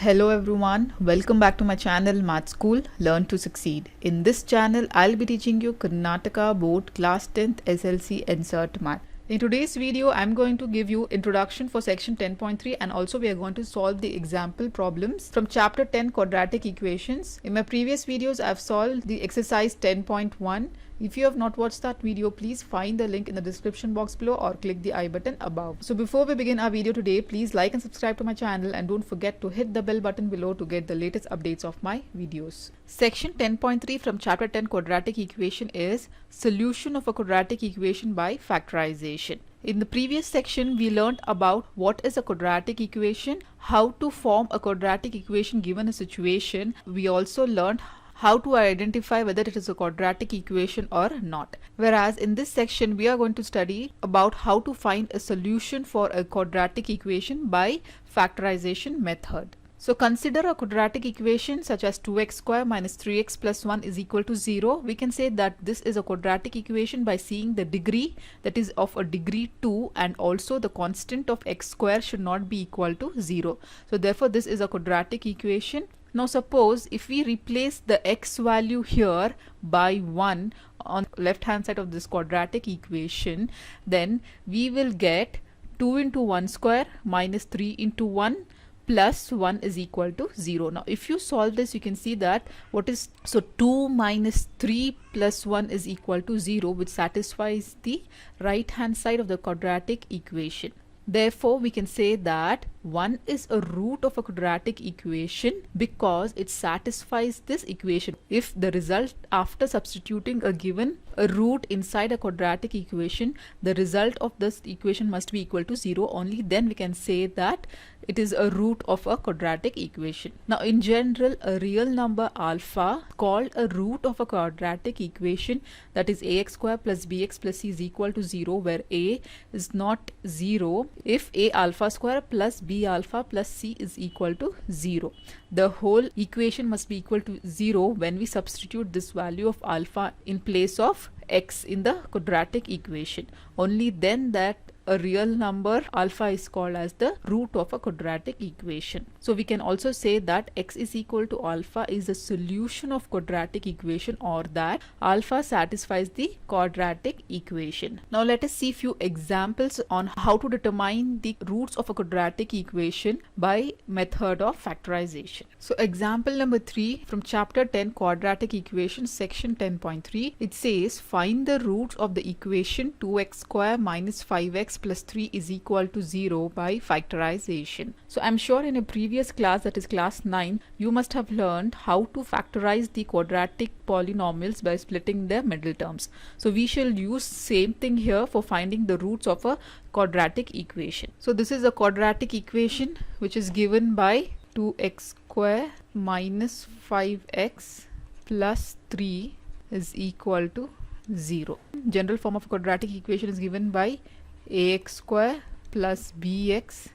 Hello everyone, welcome back to my channel Math School Learn to Succeed. In this channel, I'll be teaching you Karnataka Board Class 10th SLC Insert Math. In today's video, I'm going to give you introduction for section 10.3 and also we are going to solve the example problems from chapter 10 quadratic equations. In my previous videos, I've solved the exercise 10.1. If you have not watched that video, please find the link in the description box below or click the I button above. So before we begin our video today, please like and subscribe to my channel and don't forget to hit the bell button below to get the latest updates of my videos. Section 10.3 from chapter 10 quadratic equation is solution of a quadratic equation by factorization. In the previous section, we learned about what is a quadratic equation, how to form a quadratic equation given a situation. We also learned how to identify whether it is a quadratic equation or not. Whereas in this section, we are going to study about how to find a solution for a quadratic equation by factorization method. So consider a quadratic equation such as 2x square minus 3x plus 1 is equal to 0. We can say that this is a quadratic equation by seeing the degree, that is of a degree 2, and also the constant of x square should not be equal to 0. So therefore this is a quadratic equation. Now suppose if we replace the x value here by 1 on the left hand side of this quadratic equation, then we will get 2 into 1 square minus 3 into 1 plus 1 is equal to 0. Now if you solve this, you can see that 2 minus 3 plus 1 is equal to 0, which satisfies the right hand side of the quadratic equation. Therefore, we can say that 1 is a root of a quadratic equation because it satisfies this equation. If the result after substituting a root inside a quadratic equation, the result of this equation must be equal to 0, only then we can say that it is a root of a quadratic equation. Now in general, a real number alpha called a root of a quadratic equation, that is ax square plus bx plus c is equal to 0, where a is not 0 if a alpha square plus b alpha plus c is equal to 0. The whole equation must be equal to 0 when we substitute this value of alpha in place of x in the quadratic equation. Only then that a real number alpha is called as the root of a quadratic equation. So we can also say that x is equal to alpha is a solution of quadratic equation, or that alpha satisfies the quadratic equation. Now let us see few examples on how to determine the roots of a quadratic equation by method of factorization. So example number 3 from chapter 10 quadratic equations section 10.3, it says find the roots of the equation 2x square minus 5x plus 3 is equal to 0 by factorization. So I'm sure in a previous class, that is class 9, you must have learned how to factorize the quadratic polynomials by splitting their middle terms. So we shall use same thing here for finding the roots of a quadratic equation. So this is a quadratic equation which is given by 2x square minus 5x plus 3 is equal to 0. General form of quadratic equation is given by ax square plus bx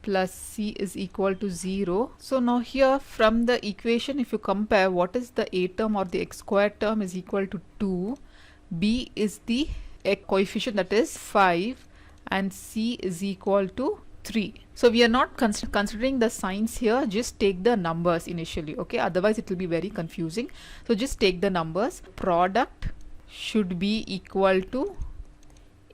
plus c is equal to 0. So now here from the equation, if you compare, what is the a term or the x square term is equal to 2, b is the coefficient, that is 5, and c is equal to 3. So we are not considering the signs here, just take the numbers initially, okay? Otherwise it will be very confusing. So just take the numbers. Product should be equal to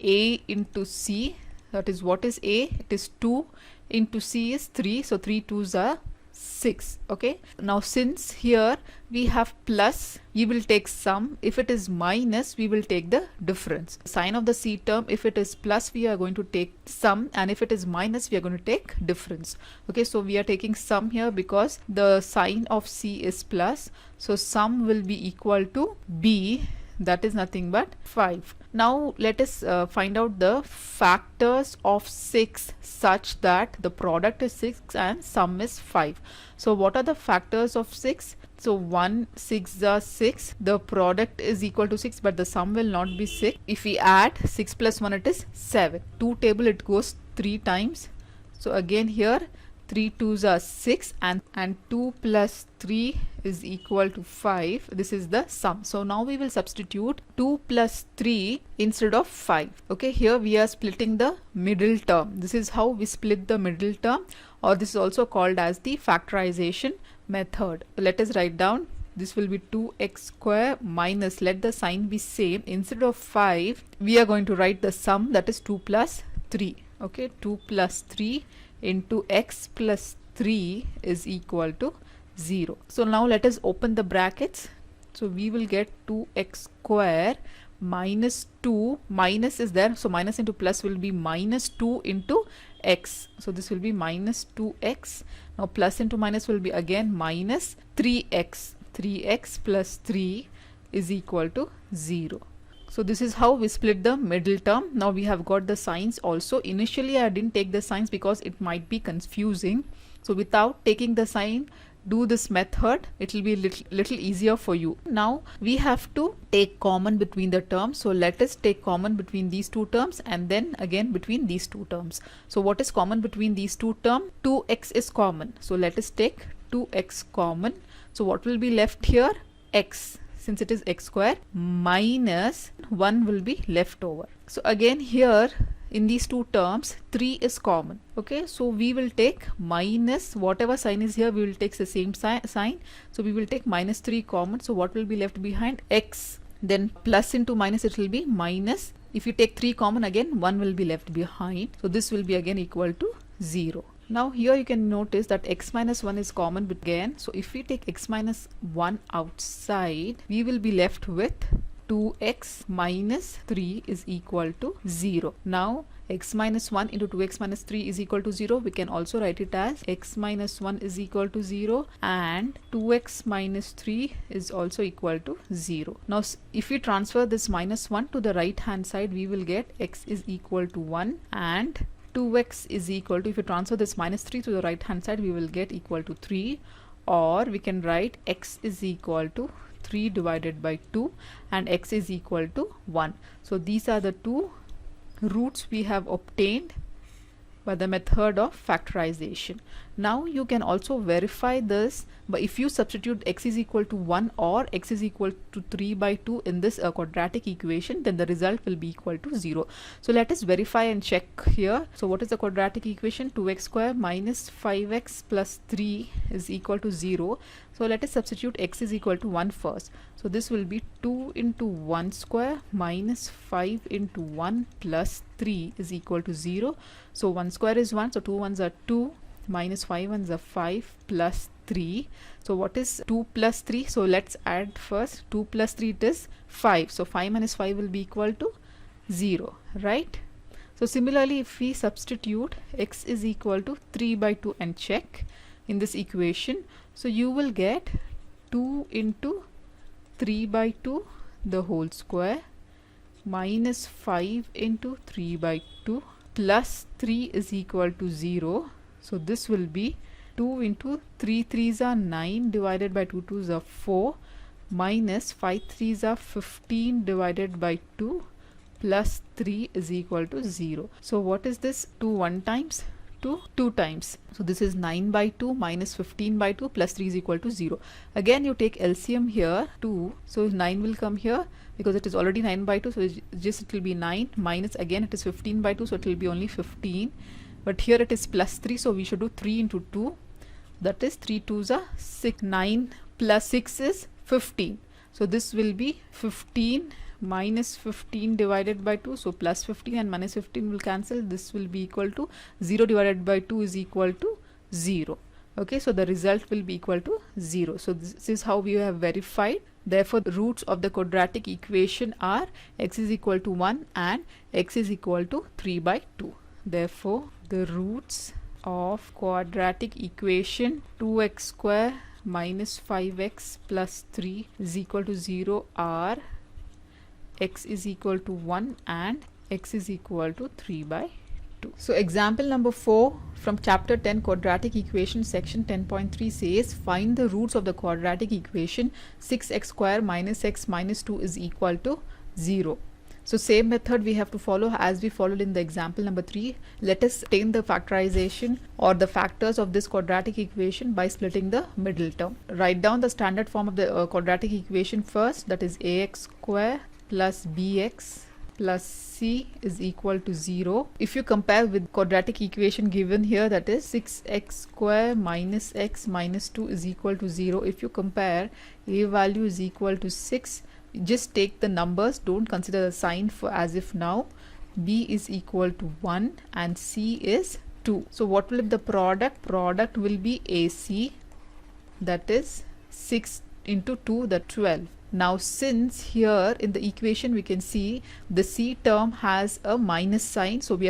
a into c, that is what is a, it is 2 into c is 3, so 3 2s are 6. Okay, now since here we have plus, we will take sum. If it is minus, we will take the difference. Sign of the c term, if it is plus, we are going to take sum, and if it is minus, we are going to take difference. Okay, so we are taking sum here because the sign of c is plus, so sum will be equal to b, that is nothing but 5. Now let us find out the factors of 6 such that the product is 6 and sum is 5. So what are the factors of 6? So 1 6 are 6, the product is equal to 6 but the sum will not be 6. If we add 6 plus 1, it is 7. 2 table, it goes 3 times. So again here 3 2s are 6, and 2 plus 3 is equal to 5. This is the sum. So now we will substitute 2 plus 3 instead of 5. Okay, here we are splitting the middle term. This is how we split the middle term, or this is also called as the factorization method. So let us write down. This will be 2x square minus, let the sign be same, instead of 5 we are going to write the sum, that is 2 plus 3. Okay, 2 plus 3 into x plus 3 is equal to 0. So now let us open the brackets. So we will get 2x square minus 2, minus is there, so minus into plus will be minus 2 into x. So this will be minus 2x. Now plus into minus will be again minus 3x. 3x plus 3 is equal to 0. So this is how we split the middle term. Now we have got the signs also. Initially I didn't take the signs because it might be confusing. So without taking the sign, do this method. It will be little easier for you. Now we have to take common between the terms. So let us take common between these two terms and then again between these two terms. So what is common between these two terms? 2x is common. So let us take 2x common. So what will be left here? X, since it is x square, minus 1 will be left over. So again here in these two terms 3 is common. Okay, so we will take minus, whatever sign is here we will take the same sign. So we will take minus 3 common. So what will be left behind? X. Then plus into minus, it will be minus. If you take 3 common, again 1 will be left behind. So this will be again equal to 0. Now here you can notice that x minus 1 is common again. So if we take x minus 1 outside, we will be left with 2x minus 3 is equal to 0. Now x minus 1 into 2x minus 3 is equal to 0. We can also write it as x minus 1 is equal to 0 and 2x minus 3 is also equal to 0. Now if we transfer this minus 1 to the right hand side, we will get x is equal to 1 and 2x is equal to, if you transfer this minus 3 to the right hand side, we will get equal to 3, or we can write x is equal to 3 divided by 2 and x is equal to 1. So these are the two roots we have obtained by the method of factorization. Now you can also verify this, but if you substitute x is equal to 1 or x is equal to 3 by 2 in this quadratic equation, then the result will be equal to 0. So let us verify and check here. So what is the quadratic equation? 2x square minus 5x plus 3 is equal to 0. So let us substitute x is equal to 1 first. So this will be 2 into 1 square minus 5 into 1 plus 3 is equal to 0. So 1 square is 1, so 2 ones are 2, minus 5 ones are 5 plus 3. So what is 2 plus 3? So let's add first. 2 plus 3, it is 5. So 5 minus 5 will be equal to 0, right? So similarly, if we substitute x is equal to 3 by 2 and check in this equation, so you will get 2 into 3 by 2 the whole square minus 5 into 3 by 2 plus 3 is equal to 0. So this will be 2 into 3 3s are 9 divided by 2 2s are 4 minus 5 3s are 15 divided by 2 plus 3 is equal to 0. So what is this? 2 1 times, 2 times. So this is 9 by 2 minus 15 by 2 plus 3 is equal to 0. Again you take LCM here, 2. So 9 will come here because it is already 9 by 2. So it will be 9 minus, again it is 15 by 2. So it will be only 15. But here it is plus 3. So we should do 3 into 2. That is 3 2s are 6. 9 plus 6 is 15. So this will be 15 minus 15 divided by 2. So plus 15 and minus 15 will cancel. This will be equal to 0 divided by 2 is equal to 0. Okay, so the result will be equal to 0. So this is how we have verified. Therefore, the roots of the quadratic equation are x is equal to 1 and x is equal to 3 by 2. Therefore, the roots of quadratic equation 2x square minus 5x plus 3 is equal to 0 are x is equal to 1 and x is equal to 3 by 2. So example number 4 from chapter 10 quadratic equation section 10.3 says find the roots of the quadratic equation 6x square minus x minus 2 is equal to 0. So same method we have to follow as we followed in the example number 3. Let us obtain the factorization or the factors of this quadratic equation by splitting the middle term. Write down the standard form of the quadratic equation first, that is ax square plus bx plus c is equal to 0. If you compare with quadratic equation given here, that is 6x square minus x minus 2 is equal to 0. If you compare, a value is equal to 6. Just take the numbers, don't consider the sign for as if now. B is equal to 1 and c is 2. So what will be the product? Product will be AC, that is 6 into 2, that 12. Now since here in the equation we can see the c term has a minus sign, so we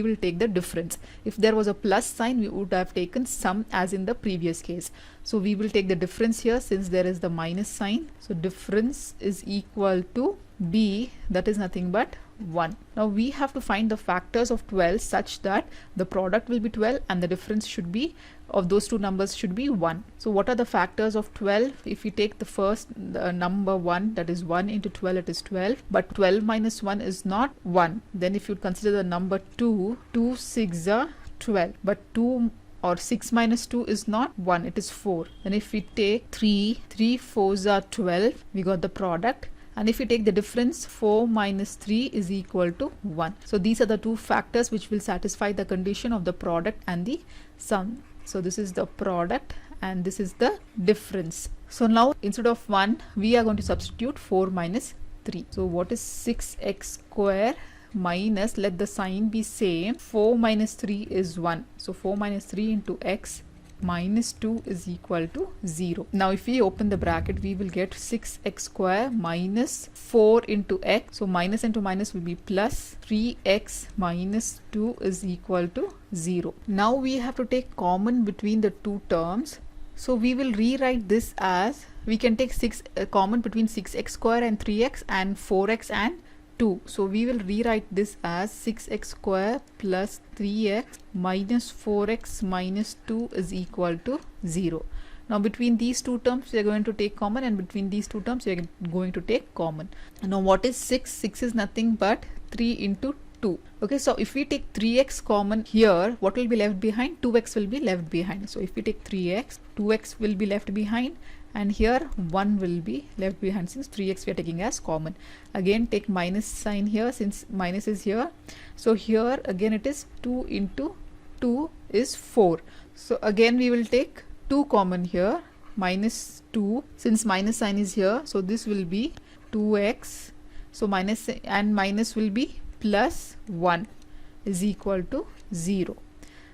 will take the difference. If there was a plus sign, we would have taken sum as in the previous case. So we will take the difference here since there is the minus sign. So difference is equal to b, that is nothing but 1. Now we have to find the factors of 12 such that the product will be 12 and the difference should be of those two numbers should be 1. So what are the factors of 12? If we take the first number 1, that is 1 into 12, it is 12, but 12 minus 1 is not 1. Then if you consider the number 2, 2 6 are 12, but 2 or 6 minus 2 is not 1, it is 4. Then if we take 3, 3 4s are 12, we got the product. And if we take the difference, 4 minus 3 is equal to 1. So these are the two factors which will satisfy the condition of the product and the sum. So this is the product and this is the difference. So now instead of 1, we are going to substitute 4 minus 3. So what is 6x square minus, let the sign be same, 4 minus 3 is 1. So 4 minus 3 into x minus 2 is equal to 0. Now if we open the bracket, we will get 6x square minus 4 into x. So minus into minus will be plus, 3x minus 2 is equal to 0. Now we have to take common between the two terms. So we will rewrite this as, we can take 6 common between 6x square and 3x and 4x and 2. So we will rewrite this as 6x square plus 3x minus 4x minus 2 is equal to 0. Now between these two terms we are going to take common, and between these two terms we are going to take common. Now what is 6? 6 is nothing but 3 into 2. Okay, so if we take 3x common here, what will be left behind? 2x will be left behind. So if we take 3x, 2x will be left behind, and here 1 will be left behind since 3x we are taking as common. Again take minus sign here since minus is here. So here again it is 2 into 2 is 4. So again we will take 2 common here, minus 2 since minus sign is here. So this will be 2x. So minus and minus will be plus 1 is equal to 0.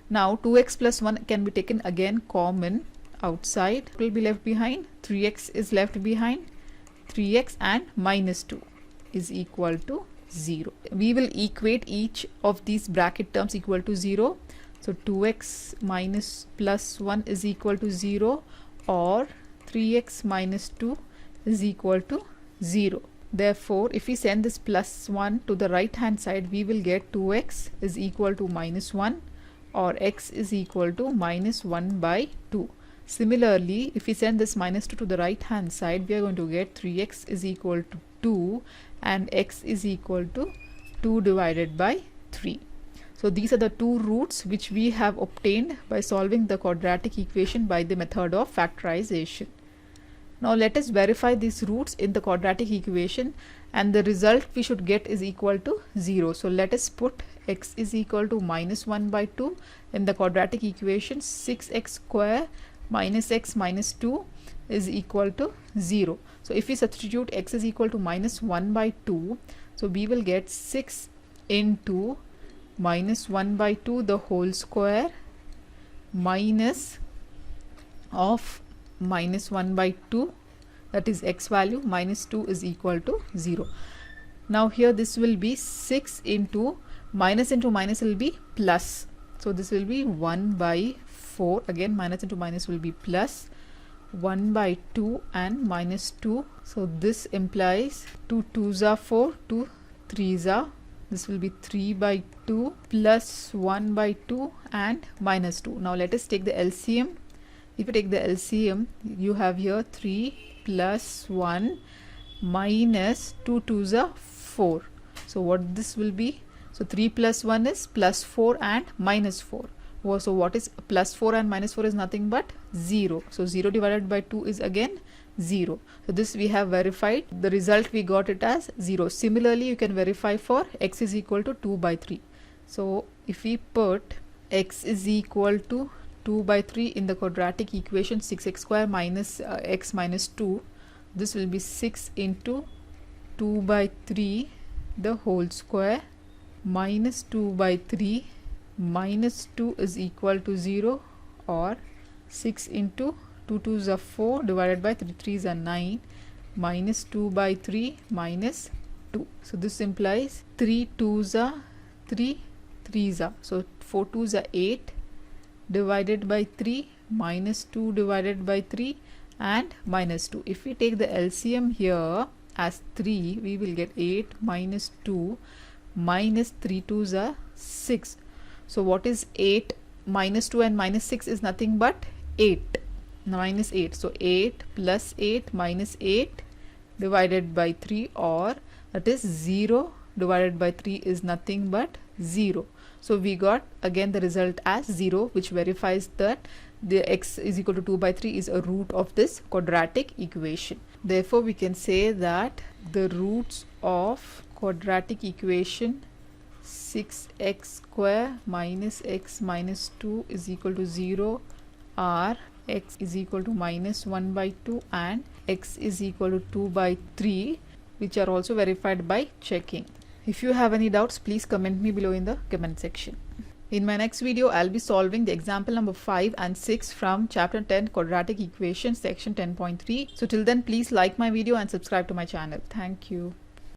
Now 2x plus 1 can be taken again common outside, will be left behind, 3x is left behind, 3x and minus 2 is equal to 0. We will equate each of these bracket terms equal to 0. So 2x minus plus 1 is equal to 0, or 3x minus 2 is equal to 0. Therefore if we send this plus 1 to the right hand side, we will get 2x is equal to minus 1, or x is equal to minus 1 by 2. Similarly, if we send this minus 2 to the right hand side, we are going to get 3x is equal to 2 and x is equal to 2 divided by 3. So these are the two roots which we have obtained by solving the quadratic equation by the method of factorization. Now let us verify these roots in the quadratic equation, and the result we should get is equal to 0. So let us put x is equal to minus 1 by 2 in the quadratic equation. 6x square minus x minus 2 is equal to 0. So if we substitute x is equal to minus 1 by 2, so we will get 6 into minus 1 by 2 the whole square minus of minus 1 by 2, that is x value, minus 2 is equal to 0. Now here this will be 6 into minus will be plus. So this will be 1 by 4, again minus into minus will be plus, 1 by 2 and minus 2. So this implies 2 2s are 4, 2 3s are, this will be 3 by 2 plus 1 by 2 and minus 2. Now let us take the LCM. If you take the LCM, you have here 3 plus 1 minus 2 2s are 4. So what this will be? So 3 plus 1 is plus 4 and minus 4. So what is plus 4 and minus 4 is nothing but 0. So 0 divided by 2 is again 0. So this we have verified. The result we got it as 0. Similarly, you can verify for x is equal to 2 by 3. So if we put x is equal to 2 by 3 in the quadratic equation 6x square minus x minus 2, this will be 6 into 2 by 3 the whole square minus 2 by 3 minus 2 is equal to 0, or 6 into 2 2s are 4 divided by 3 3s are 9 minus 2 by 3 minus 2. So this implies 3 2s are 3 3s are. So 4 2s are 8 divided by 3 minus 2 divided by 3 and minus 2. If we take the LCM here as 3, we will get 8 minus 2 minus 3 2s are 6. So what is 8 minus 2 and minus 6 is nothing but 8 minus 8. So 8 plus 8 minus 8 divided by 3, or that is 0 divided by 3 is nothing but 0. So we got again the result as 0, which verifies that the x is equal to 2 by 3 is a root of this quadratic equation. Therefore we can say that the roots of quadratic equation 6x square minus x minus 2 is equal to 0 are x is equal to minus 1 by 2 and x is equal to 2 by 3, which are also verified by checking. If you have any doubts, please comment me below in the comment section. In my next video, I'll be solving the example number 5 and 6 from chapter 10 quadratic equations section 10.3. So till then, please like my video and subscribe to my channel. Thank you.